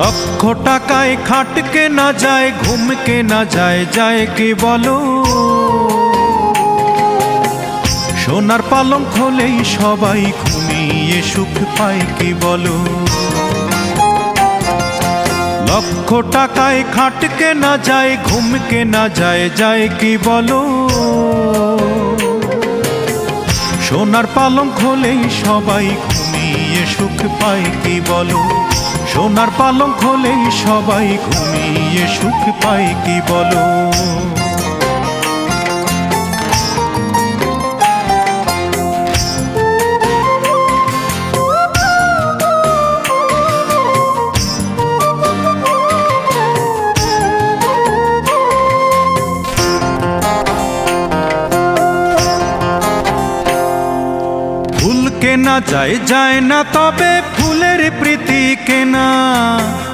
লক্ষ টাকায় খাট কেনা যায়, ঘুম কেনা যায়, যায় কি বলো? সোনার পালঙ্ক হলেই সবাই ঘুমিয়ে সুখ পায় কি বলো? লক্ষ টাকায় খাট কেনা যায়, ঘুম কেনা যায়, যায় কি বলো? সোনার পালঙ্ক হলেই সবাই ঘুমিয়ে সুখ পায় কি বলো? সোনার পালঙ্ক হলেই সবাই ঘুমিয়ে সুখ পায় কি বলো? ফুল কেনা যায়, যায় না তবে ফুলের প্রীতি কেনা।